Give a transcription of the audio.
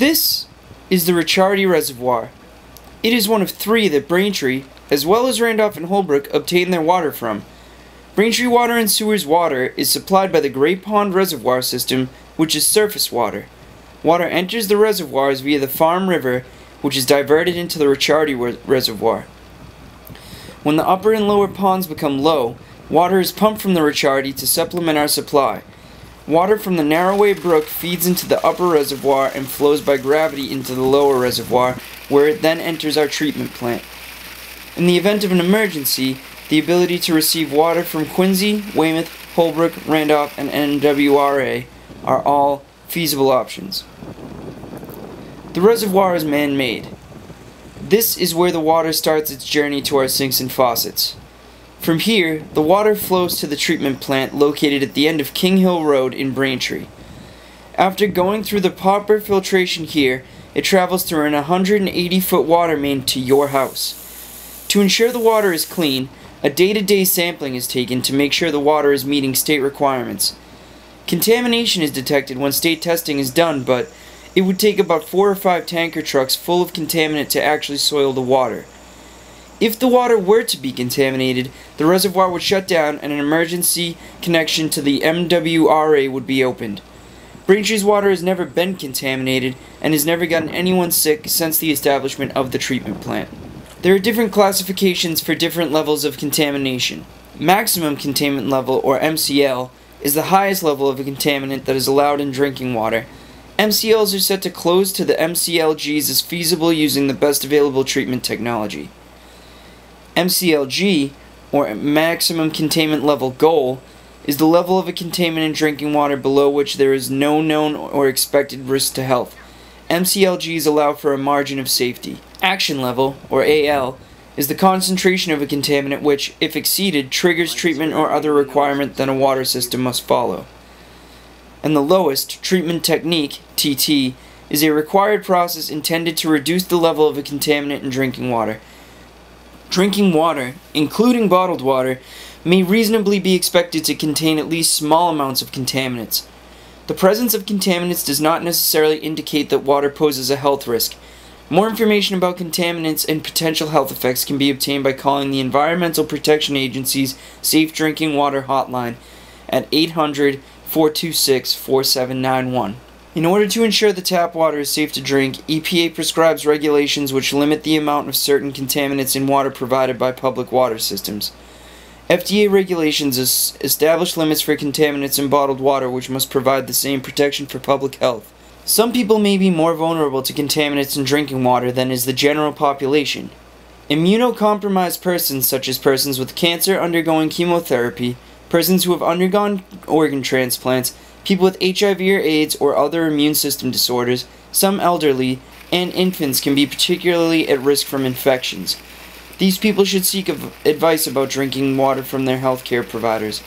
This is the Ricciardi Reservoir. It is one of 3 that Braintree, as well as Randolph and Holbrook, obtain their water from. BraintreeWater and Sewers water is supplied by the Great Pond Reservoir system, which is surface water. Water enters the reservoirs via the Farm River, which is diverted into the Ricciardi Reservoir. When the upper and lower ponds become low, water is pumped from the Ricciardi to supplement our supply. Water from the Narrowway Brook feeds into the upper reservoir and flows by gravity into the lower reservoir, where it then enters our treatment plant. In the event of an emergency, the ability to receive water from Quincy, Weymouth, Holbrook, Randolph, and NWRA are all feasible options. The reservoir is man-made. This is where the water starts its journey to our sinks and faucets. From here, the water flows to the treatment plant located at the end of King Hill Road in Braintree. After going through the proper filtration here, it travels through an 180-foot water main to your house. To ensure the water is clean, a day-to-day sampling is taken to make sure the water is meeting state requirements. Contamination is detected when state testing is done, but it would take about 4 or 5 tanker trucks full of contaminant to actually soil the water. If the water were to be contaminated, the reservoir would shut down and an emergency connection to the MWRA would be opened. Braintree's water has never been contaminated and has never gotten anyone sick since the establishment of the treatment plant. There are different classifications for different levels of contamination. Maximum contaminant level, or MCL, is the highest level of a contaminant that is allowed in drinking water. MCLs are set to close to the MCLGs as feasible using the best available treatment technology. MCLG, or Maximum Containment Level Goal, is the level of a contaminant in drinking water below which there is no known or expected risk to health. MCLGs allow for a margin of safety. Action Level, or AL, is the concentration of a contaminant which, if exceeded, triggers treatment or other requirement that a water system must follow. And the lowest, Treatment Technique, TT, is a required process intended to reduce the level of a contaminant in drinking water. Drinking water, including bottled water, may reasonably be expected to contain at least small amounts of contaminants. The presence of contaminants does not necessarily indicate that water poses a health risk. More information about contaminants and potential health effects can be obtained by calling the Environmental Protection Agency's Safe Drinking Water Hotline at 800-426-4791. In order to ensure the tap water is safe to drink, EPA prescribes regulations which limit the amount of certain contaminants in water provided by public water systems. FDA regulations establish limits for contaminants in bottled water which must provide the same protection for public health. Some people may be more vulnerable to contaminants in drinking water than is the general population. Immunocompromised persons such as persons with cancer undergoing chemotherapy, persons who have undergone organ transplants, people with HIV or AIDS or other immune system disorders, some elderly, and infants can be particularly at risk from infections. These people should seek advice about drinking water from their healthcare providers.